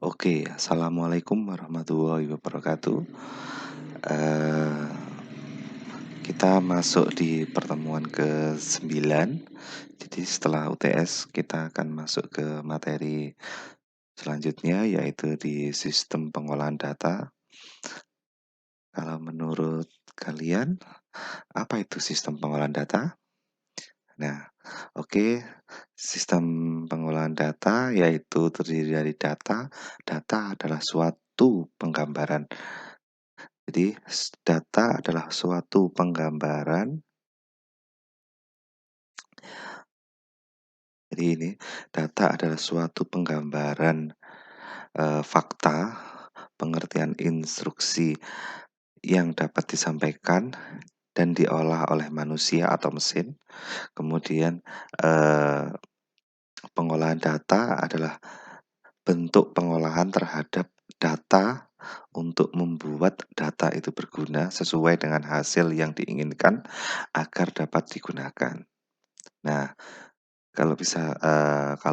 Oke, assalamualaikum warahmatullahi wabarakatuh. Eh, kita masuk di pertemuan ke-9. Jadi setelah UTS kita akan masuk ke materi selanjutnya, yaitu di sistem pengolahan data. Kalau menurut kalian, apa itu sistem pengolahan data? Nah, oke, sistem pengolahan data yaitu terdiri dari data. Data adalah suatu penggambaran. Jadi, data adalah suatu penggambaran. Jadi ini data adalah suatu penggambaran fakta, pengertian instruksi yang dapat disampaikan dan diolah oleh manusia atau mesin. Kemudian eh, pengolahan data adalah bentuk pengolahan terhadap data untuk membuat data itu berguna sesuai dengan hasil yang diinginkan agar dapat digunakan. Nah, kalau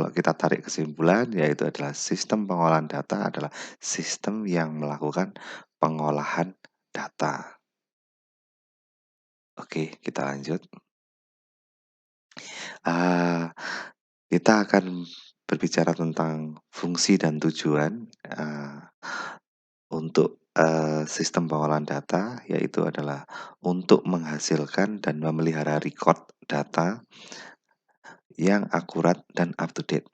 kita tarik kesimpulan, yaitu adalah sistem pengolahan data adalah sistem yang melakukan pengolahan data. Oke, kita lanjut. Uh, kita akan berbicara tentang fungsi dan tujuan untuk sistem pengolahan data, yaitu adalah untuk menghasilkan dan memelihara record data yang akurat dan up to date.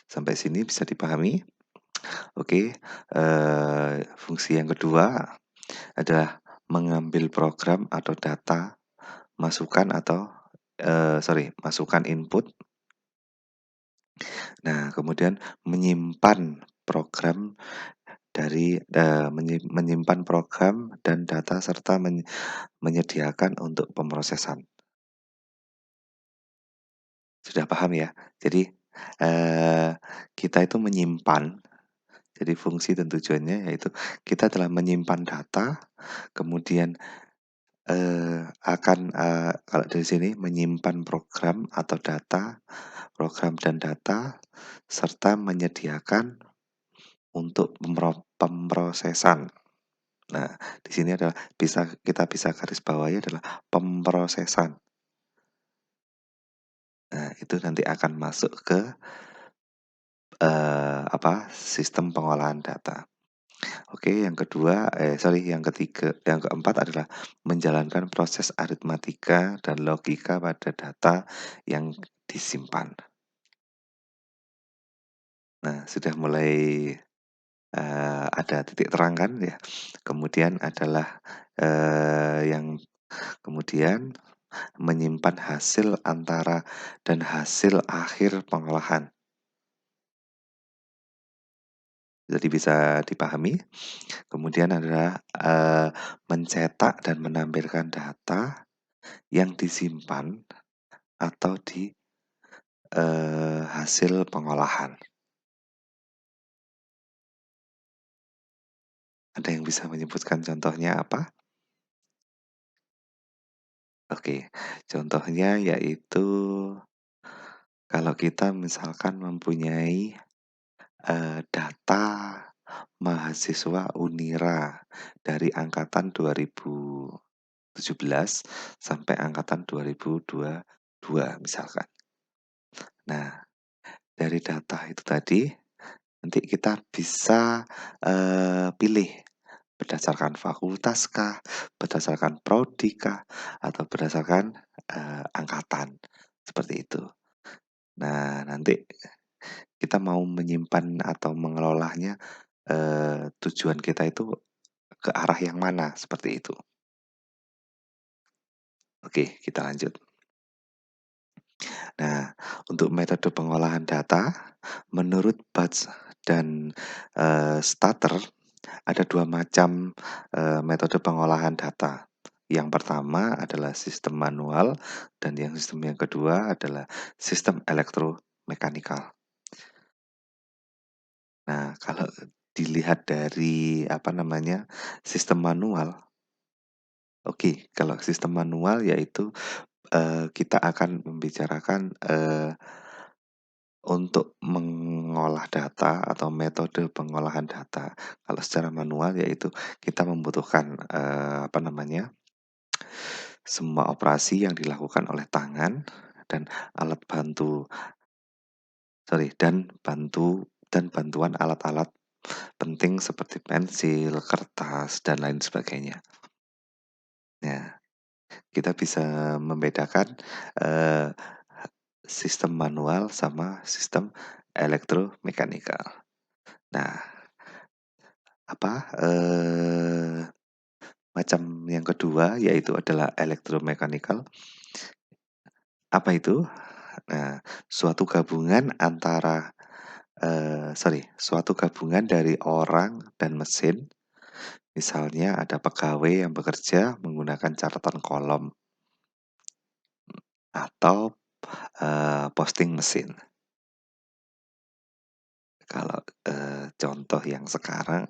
Sampai sini bisa dipahami? Oke, fungsi yang kedua adalah mengambil program atau data, masukan input. Nah, kemudian menyimpan program menyimpan program dan data serta menyediakan untuk pemrosesan. Sudah paham ya? Jadi kita itu menyimpan. Jadi fungsi dan tujuannya yaitu kita telah menyimpan data, kemudian kalau dari sini menyimpan program atau program dan data, serta menyediakan untuk pemrosesan. Nah, di sini adalah kita bisa garis bawahi adalah pemrosesan. Nah, itu nanti akan masuk ke sistem pengolahan data. Oke, yang keempat adalah menjalankan proses aritmatika dan logika pada data yang disimpan. Nah, sudah mulai ada titik terang kan ya. Kemudian adalah yang kemudian menyimpan hasil antara dan hasil akhir pengolahan. Jadi bisa dipahami. Kemudian adalah mencetak dan menampilkan data yang disimpan atau di hasil pengolahan. Ada yang bisa menyebutkan contohnya apa? Oke, contohnya yaitu kalau kita misalkan mempunyai data mahasiswa Unira dari angkatan 2017 sampai angkatan 2022 misalkan. Nah, dari data itu tadi nanti kita bisa pilih berdasarkan fakultas kah, berdasarkan prodi kah, atau berdasarkan angkatan seperti itu. Nah, nanti kita mau menyimpan atau mengelolanya, tujuan kita itu ke arah yang mana, seperti itu. Oke, kita lanjut. Nah, untuk metode pengolahan data, menurut Batch dan Stater, ada dua macam metode pengolahan data. Yang pertama adalah sistem manual dan sistem yang kedua adalah sistem elektromekanikal. Nah, kalau dilihat dari sistem manual, oke, kalau sistem manual yaitu kita akan membicarakan untuk mengolah mengolah data atau metode pengolahan data. Kalau secara manual yaitu kita membutuhkan, apa namanya, semua operasi yang dilakukan oleh tangan dan alat bantu dan bantuan alat-alat penting seperti pensil, kertas, dan lain sebagainya. Nah, kita bisa membedakan, eee, sistem manual sama sistem elektromekanikal. Nah, apa, macam yang kedua yaitu adalah elektromekanikal. Apa itu? Nah, suatu gabungan dari orang dan mesin. Misalnya ada pegawai yang bekerja menggunakan catatan kolom atau, posting mesin. Kalau, contoh yang sekarang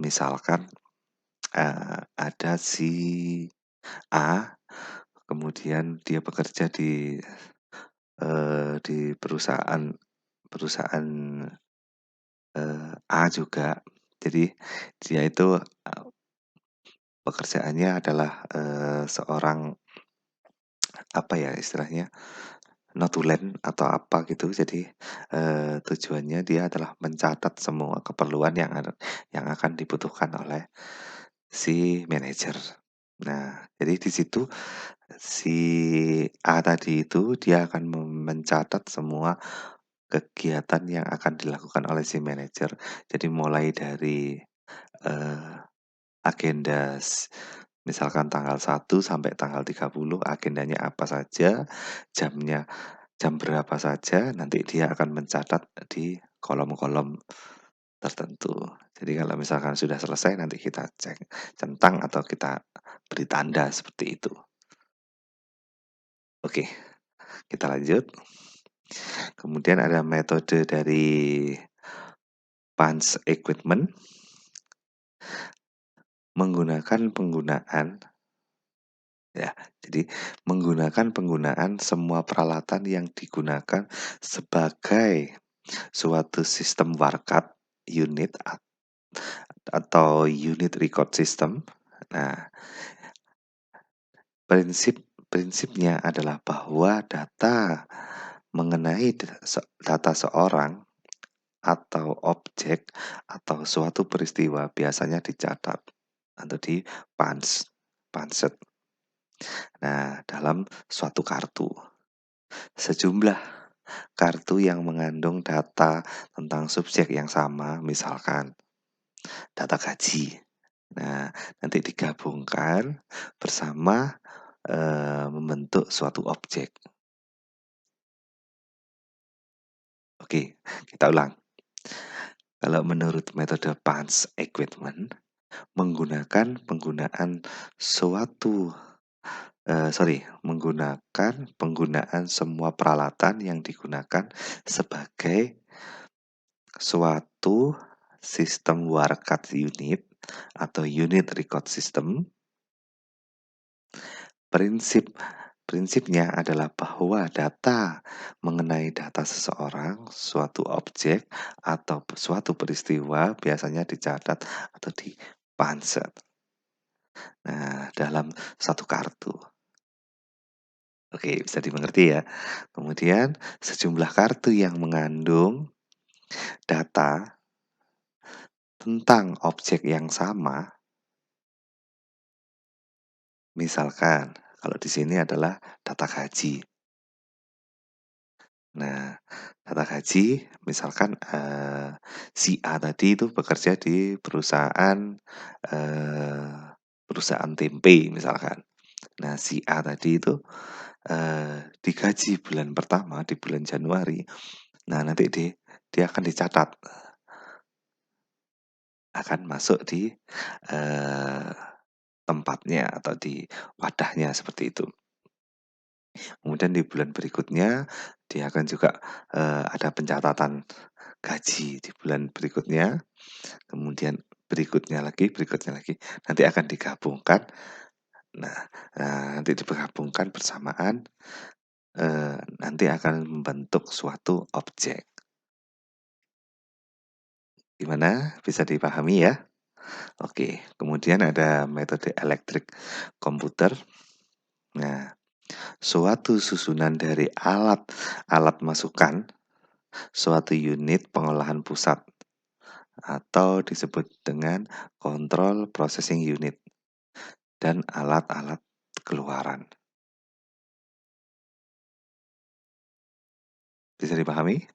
misalkan, ada si A, kemudian dia bekerja di perusahaan perusahaan, A juga. Jadi dia itu, pekerjaannya adalah, seorang, apa ya istilahnya, notulen atau apa gitu. Jadi, tujuannya dia adalah mencatat semua keperluan yang akan dibutuhkan oleh si manajer. Nah, jadi di situ si A tadi itu dia akan mencatat semua kegiatan yang akan dilakukan oleh si manajer. Jadi mulai dari, eee, agenda misalkan tanggal 1 sampai tanggal 30 agendanya apa saja, jamnya jam berapa saja, nanti dia akan mencatat di kolom-kolom tertentu. Jadi kalau misalkan sudah selesai nanti kita cek, centang atau kita beri tanda seperti itu. Oke, kita lanjut. Kemudian ada metode dari punch equipment, menggunakan penggunaan ya, jadi penggunaan semua peralatan yang digunakan sebagai suatu sistem warkat, unit atau unit record system. Nah, prinsipnya adalah bahwa data mengenai data seorang atau objek atau suatu peristiwa biasanya dicatat atau punset. Nah, dalam suatu kartu. Sejumlah kartu yang mengandung data tentang subjek yang sama, misalkan data gaji. Nah, nanti digabungkan bersama, membentuk suatu objek. Oke, kita ulang. Kalau menurut metode punch equipment, penggunaan suatu penggunaan semua peralatan yang digunakan sebagai suatu sistem warkat unit atau unit record system. Prinsipnya adalah bahwa data mengenai data seseorang, suatu objek, atau suatu peristiwa biasanya dicatat atau di-punset. Nah, dalam satu kartu. Oke, bisa dimengerti ya. Kemudian sejumlah kartu yang mengandung data tentang objek yang sama, misalkan kalau di sini adalah data gaji. Nah, data gaji misalkan, si A tadi itu bekerja di perusahaan tempe misalkan. Nah, si A tadi itu, digaji bulan pertama di bulan Januari. Nah, nanti dia akan dicatat, akan masuk di, eee, tempatnya atau di wadahnya seperti itu. Kemudian di bulan berikutnya dia akan juga, ada pencatatan gaji di bulan berikutnya, kemudian berikutnya lagi, nanti akan digabungkan. Nah nanti digabungkan bersamaan, nanti akan membentuk suatu objek. Gimana? Bisa dipahami ya? Oke, kemudian ada metode elektrik komputer. Nah, suatu susunan dari alat-alat masukan, suatu unit pengolahan pusat, atau disebut dengan control processing unit, dan alat-alat keluaran. Bisa dipahami?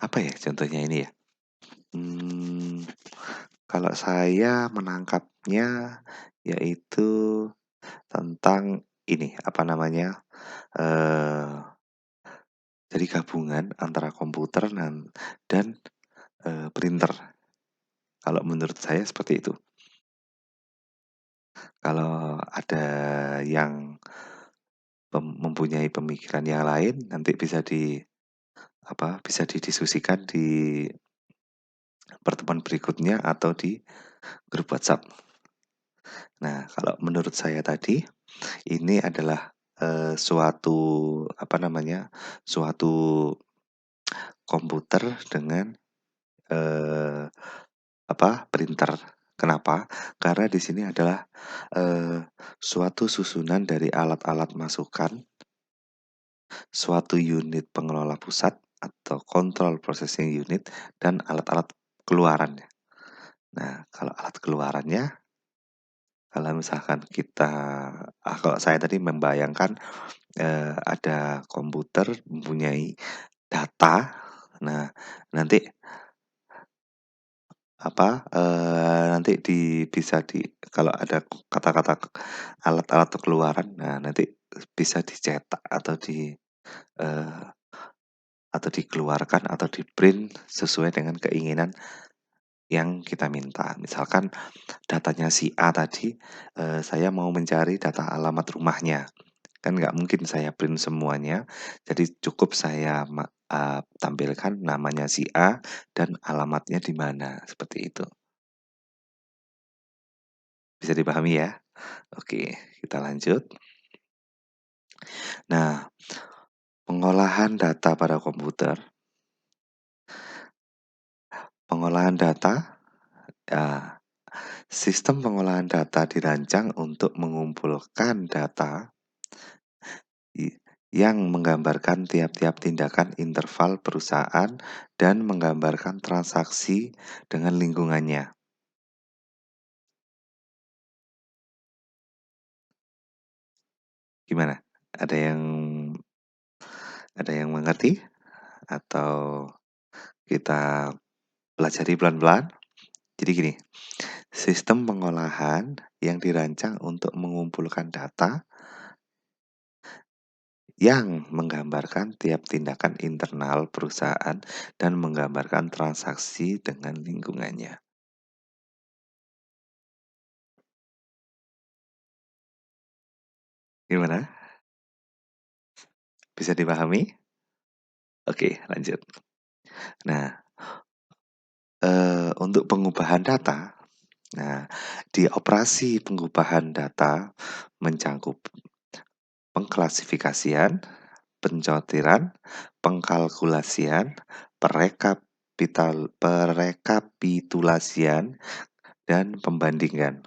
Apa ya contohnya ini ya? Hmm, kalau saya menangkapnya yaitu tentang ini, apa namanya, jadi gabungan antara komputer dan printer. Kalau menurut saya seperti itu. Kalau ada yang mempunyai pemikiran yang lain, nanti bisa didiskusikan di pertemuan berikutnya atau di grup WhatsApp. Nah, kalau menurut saya tadi, ini adalah, suatu, apa namanya, suatu komputer dengan, eee, printer. Kenapa? Karena di sini adalah, suatu susunan dari alat-alat masukan, suatu unit pengelola pusat atau control processing unit, dan alat-alat keluarannya. Nah, kalau alat keluarannya, kalau misalkan kalau saya tadi membayangkan, ada komputer mempunyai data. Nah, nanti nanti bisa kalau ada kata-kata alat-alat keluaran, nah nanti bisa dicetak eee, atau dikeluarkan atau di-print sesuai dengan keinginan yang kita minta. Misalkan datanya si A tadi, saya mau mencari data alamat rumahnya. Kan nggak mungkin saya print semuanya, jadi cukup saya tampilkan namanya si A dan alamatnya di mana, seperti itu. Bisa dipahami ya? Oke, kita lanjut. Nah, pengolahan data pada komputer, pengolahan data, ya, sistem pengolahan data dirancang untuk mengumpulkan data yang menggambarkan tiap-tiap tindakan interval perusahaan dan menggambarkan transaksi dengan lingkungannya. Gimana? Ada yang ada yang mengerti atau kita pelajari pelan-pelan? Jadi gini, sistem pengolahan yang dirancang untuk mengumpulkan data yang menggambarkan tiap tindakan internal perusahaan dan menggambarkan transaksi dengan lingkungannya. Gimana? Bisa dipahami? Oke, lanjut. Nah, untuk pengubahan data, nah, di operasi pengubahan data mencangkup pengklasifikasian, pencotiran, pengkalkulasian, perekapitulasian, dan pembandingan.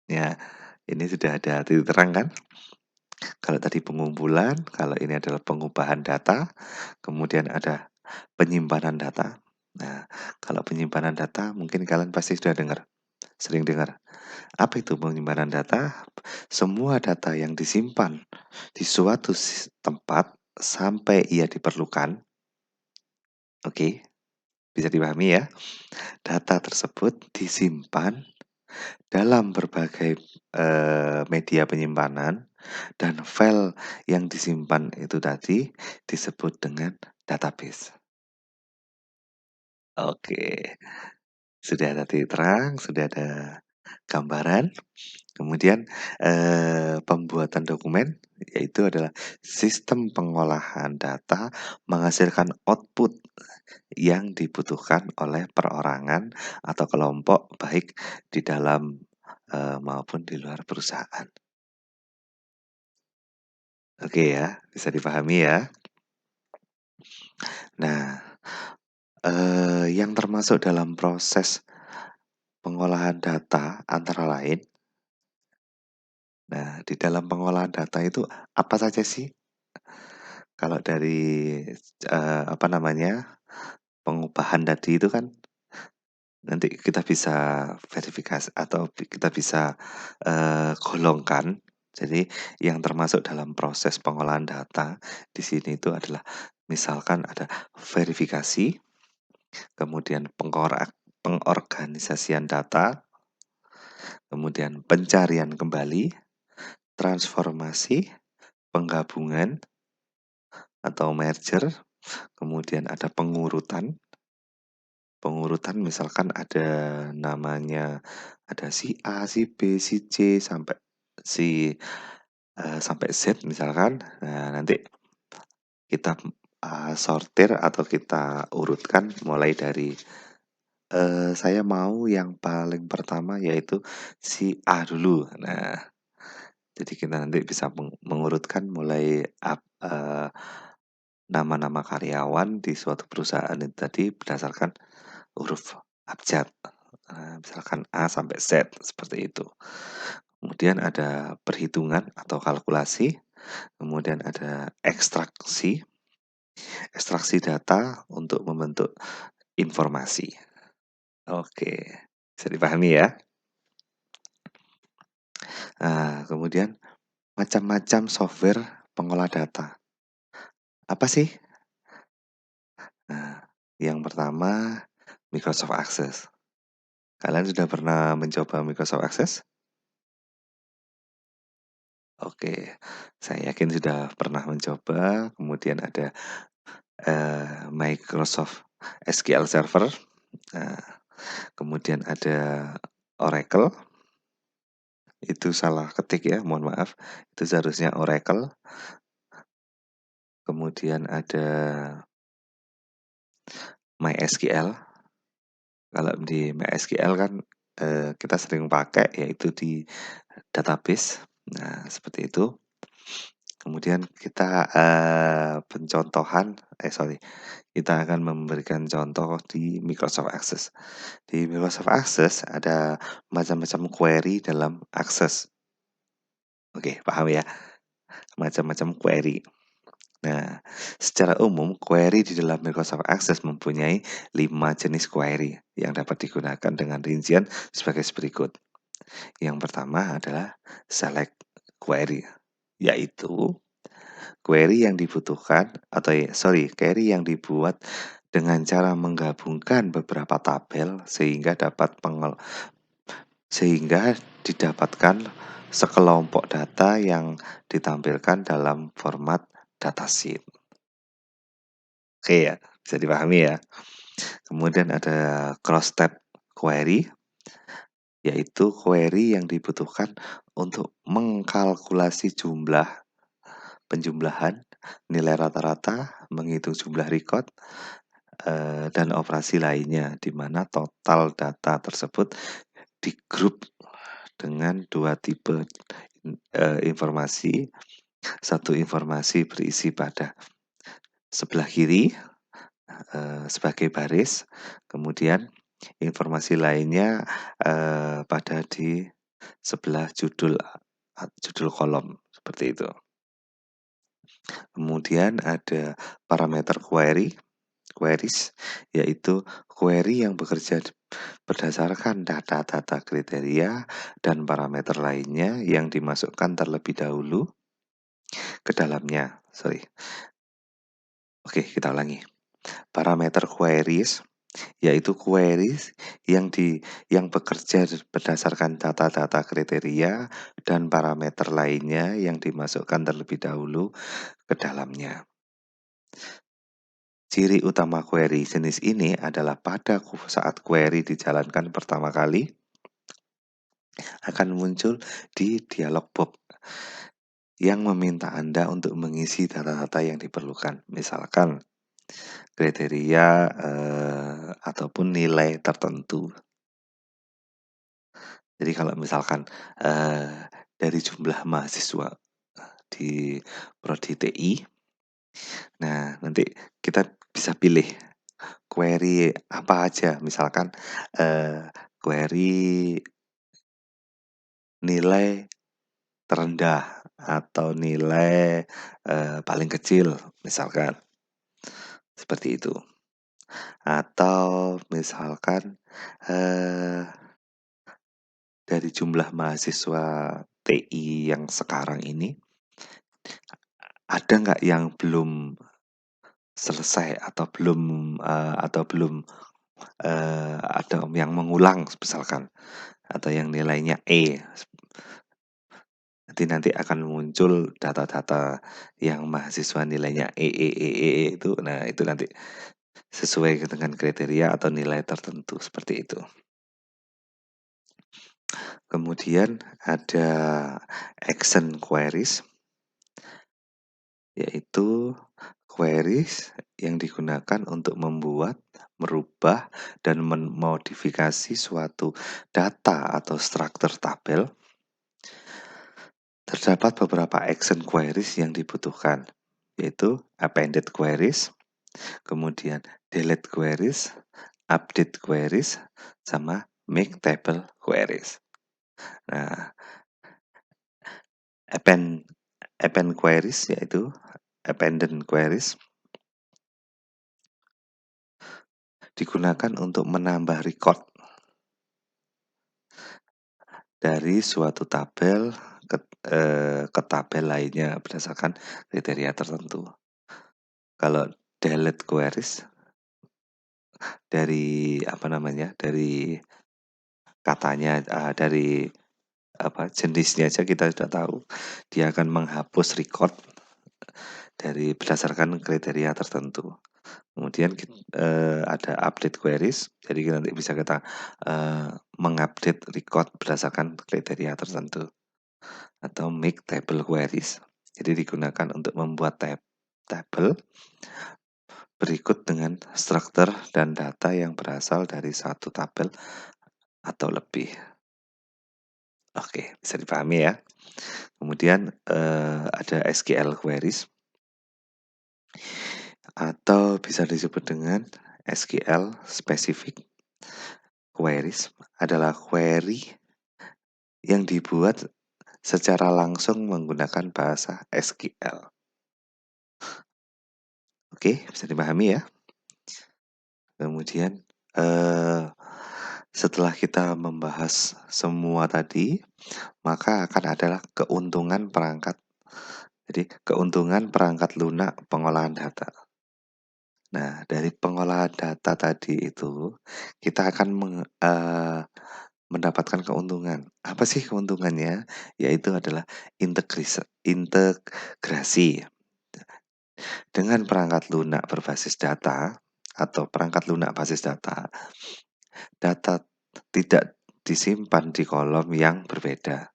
Ya, ini sudah ada titik terang kan? Kalau tadi pengumpulan, kalau ini adalah pengubahan data, kemudian ada penyimpanan data. Nah, kalau penyimpanan data mungkin kalian pasti sudah dengar, sering dengar. Apa itu penyimpanan data? Semua data yang disimpan di suatu tempat sampai ia diperlukan. Oke, bisa dipahami ya. Data tersebut disimpan dalam berbagai media penyimpanan, dan file yang disimpan itu tadi disebut dengan database. Oke, sudah ada titik terang, sudah ada gambaran. Kemudian, pembuatan dokumen, yaitu adalah sistem pengolahan data menghasilkan output yang dibutuhkan oleh perorangan atau kelompok, baik di dalam, maupun di luar perusahaan. Oke ya, bisa dipahami ya. Nah, yang termasuk dalam proses pengolahan data antara lain, nah di dalam pengolahan data itu apa saja sih? Kalau dari, apa namanya, pengubahan tadi itu kan nanti kita bisa verifikasi atau kita bisa, golongkan. Jadi yang termasuk dalam proses pengolahan data di sini itu adalah misalkan ada verifikasi, kemudian pengorganisasian data, kemudian pencarian kembali, transformasi, penggabungan atau merger, kemudian ada pengurutan. Pengurutan misalkan ada namanya, ada si A, si B, si C, si, sampai Z misalkan. Nah, nanti kita, sortir atau kita urutkan mulai dari, saya mau yang paling pertama yaitu si A dulu. Nah, jadi kita nanti bisa mengurutkan mulai nama-nama karyawan di suatu perusahaan itu tadi berdasarkan huruf abjad. Misalkan A sampai Z, seperti itu. Kemudian ada perhitungan atau kalkulasi, kemudian ada ekstraksi, ekstraksi data untuk membentuk informasi. Oke, bisa dipahami ya? Nah, kemudian macam-macam software pengolah data. Apa sih? Nah, yang pertama Microsoft Access. Kalian sudah pernah mencoba Microsoft Access? Oke, saya yakin sudah pernah mencoba. Kemudian ada Microsoft SQL Server, nah, kemudian ada Oracle, itu salah ketik ya, mohon maaf, itu seharusnya Oracle, kemudian ada MySQL. Kalau di MySQL kan, kita sering pakai yaitu di database, nah seperti itu. Kemudian kita, kita akan memberikan contoh di Microsoft Access. Di Microsoft Access ada macam-macam query dalam Access. Oke, paham ya? Macam-macam query. Nah, secara umum query di dalam Microsoft Access mempunyai 5 jenis query yang dapat digunakan dengan rincian sebagai berikut. Yang pertama adalah select query, yaitu query yang dibuat dengan cara menggabungkan beberapa tabel sehingga didapatkan sekelompok data yang ditampilkan dalam format datasheet. Oke ya, bisa dipahami ya. Kemudian ada cross-tab query, yaitu query yang dibutuhkan untuk mengkalkulasi penjumlahan, nilai rata-rata, menghitung jumlah record, dan operasi lainnya, di mana total data tersebut digrup dengan 2 tipe informasi. Satu informasi berisi pada sebelah kiri sebagai baris, kemudian informasi lainnya pada di sebelah judul kolom, seperti itu. Kemudian ada parameter queries, yaitu query yang bekerja berdasarkan data-data kriteria dan parameter lainnya yang dimasukkan terlebih dahulu ke dalamnya. Oke, kita ulangi. Parameter queries yaitu queries yang bekerja berdasarkan data-data kriteria dan parameter lainnya yang dimasukkan terlebih dahulu ke dalamnya. Ciri utama query jenis ini adalah pada saat query dijalankan pertama kali akan muncul di dialog box yang meminta Anda untuk mengisi data-data yang diperlukan. Misalkan kriteria ataupun nilai tertentu. Jadi kalau misalkan dari jumlah mahasiswa di prodi TI. Nah, nanti kita bisa pilih query apa aja, misalkan, query nilai terendah atau nilai, paling kecil, misalkan, seperti itu. Atau misalkan, eee, dari jumlah mahasiswa TI yang sekarang ini, ada nggak yang belum selesai atau belum, ada yang mengulang misalkan, atau yang nilainya E. Nanti akan muncul data-data yang mahasiswa nilainya itu, nah itu nanti sesuai dengan kriteria atau nilai tertentu, seperti itu. Kemudian ada action queries, yaitu queries yang digunakan untuk membuat, merubah, dan memodifikasi suatu data atau struktur tabel. Terdapat beberapa action queries yang dibutuhkan, yaitu appended queries, kemudian delete queries, update queries, sama make table queries. Nah, append append queries yaitu appended queries digunakan untuk menambah record dari suatu tabel ke tabel lainnya berdasarkan kriteria tertentu. Kalau delete queries dari dari katanya, dari jenisnya aja kita sudah tahu, dia akan menghapus record dari berdasarkan kriteria tertentu. Kemudian ada update queries, jadi nanti bisa kita, mengupdate record berdasarkan kriteria tertentu. Atau make table queries, jadi digunakan untuk membuat tabel berikut dengan struktur dan data yang berasal dari satu tabel atau lebih. Oke, bisa dipahami ya. Kemudian, ada SQL queries atau bisa disebut dengan SQL specific queries, adalah query yang dibuat secara langsung menggunakan bahasa SQL. Oke, bisa dipahami ya. Kemudian, setelah kita membahas semua tadi, maka akan adalah keuntungan perangkat. Jadi, keuntungan perangkat lunak pengolahan data. Nah, dari pengolahan data tadi itu, kita akan mendapatkan keuntungan. Apa sih keuntungannya? Yaitu adalah integrasi dengan perangkat lunak berbasis data atau perangkat lunak basis data. Data tidak disimpan di kolom yang berbeda.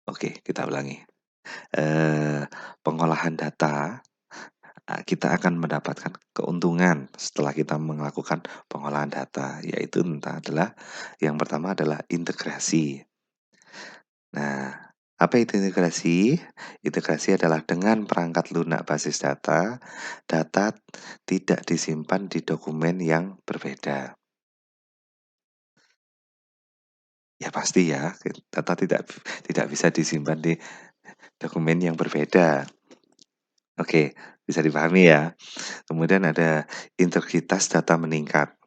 Oke, kita ulangi. Pengolahan data, kita akan mendapatkan keuntungan setelah kita melakukan pengolahan data, yaitu adalah yang pertama adalah integrasi. Nah, apa itu integrasi? Integrasi adalah dengan perangkat lunak basis data, data tidak disimpan di dokumen yang berbeda. Ya pasti ya, data tidak bisa disimpan di dokumen yang berbeda. Oke, bisa dipahami ya. Kemudian ada integritas data meningkat.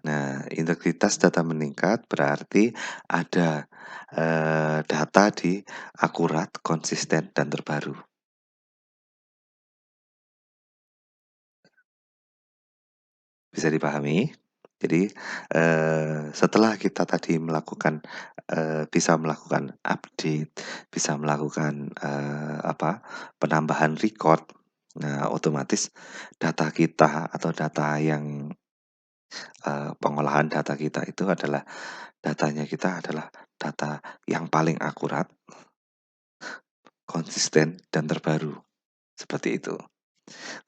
Nah, integritas data meningkat berarti ada, data di akurat, konsisten, dan terbaru. Bisa dipahami? Jadi, setelah kita tadi bisa melakukan update, bisa melakukan, penambahan record, nah otomatis data kita atau data yang, pengolahan data kita itu adalah datanya kita adalah data yang paling akurat, konsisten, dan terbaru, seperti itu.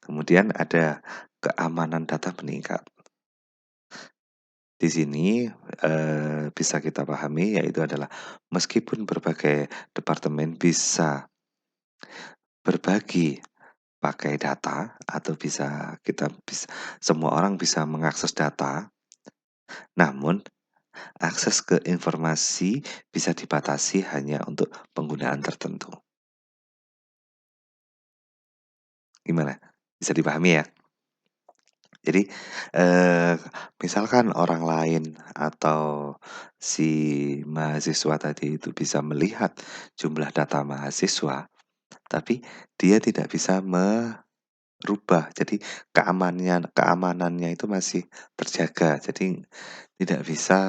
Kemudian ada keamanan data meningkat. Di sini, bisa kita pahami yaitu adalah meskipun berbagai departemen bisa berbagi pakai data atau semua orang bisa mengakses data, namun akses ke informasi bisa dibatasi hanya untuk penggunaan tertentu. Gimana? Bisa dipahami ya? Jadi, eee, misalkan orang lain atau si mahasiswa tadi itu bisa melihat jumlah data mahasiswa, tapi dia tidak bisa merubah. Jadi keamanannya itu masih terjaga. Jadi tidak bisa,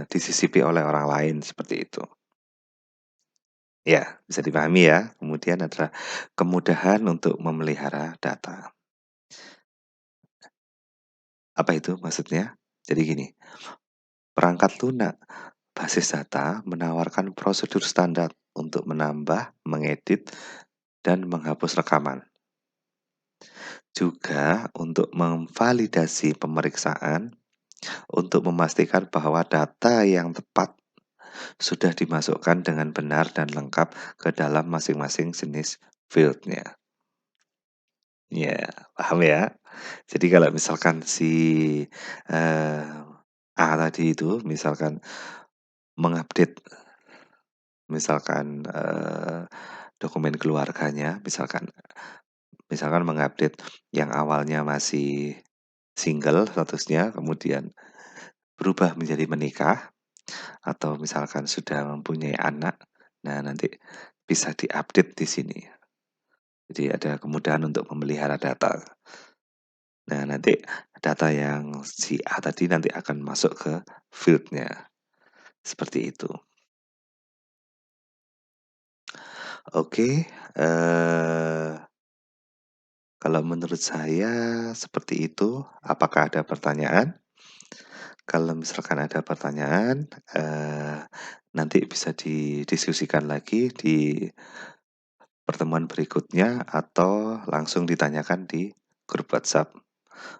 disisipi oleh orang lain, seperti itu. Ya, bisa dipahami ya. Kemudian adalah kemudahan untuk memelihara data. Apa itu maksudnya? Jadi gini, perangkat lunak basis data menawarkan prosedur standar untuk menambah, mengedit, dan menghapus rekaman. Juga untuk memvalidasi pemeriksaan untuk memastikan bahwa data yang tepat sudah dimasukkan dengan benar dan lengkap ke dalam masing-masing jenis fieldnya. Ya, paham ya? Jadi kalau misalkan si, eee, A tadi itu misalkan mengupdate misalkan, dokumen keluarganya, misalkan mengupdate yang awalnya masih single statusnya, kemudian berubah menjadi menikah, atau misalkan sudah mempunyai anak. Nah, nanti bisa diupdate di sini. Jadi ada kemudahan untuk memelihara data. Nah, nanti data yang si A tadi nanti akan masuk ke field-nya, seperti itu. Oke, kalau menurut saya seperti itu. Apakah ada pertanyaan? Kalau misalkan ada pertanyaan, nanti bisa didiskusikan lagi di pertemuan berikutnya atau langsung ditanyakan di grup WhatsApp.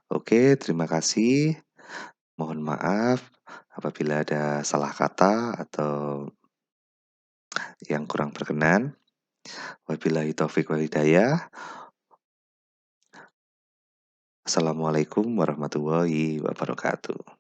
Oke, terima kasih. Mohon maaf apabila ada salah kata atau yang kurang berkenan. Wabillahi taufik wal hidayah. Assalamualaikum warahmatullahi wabarakatuh.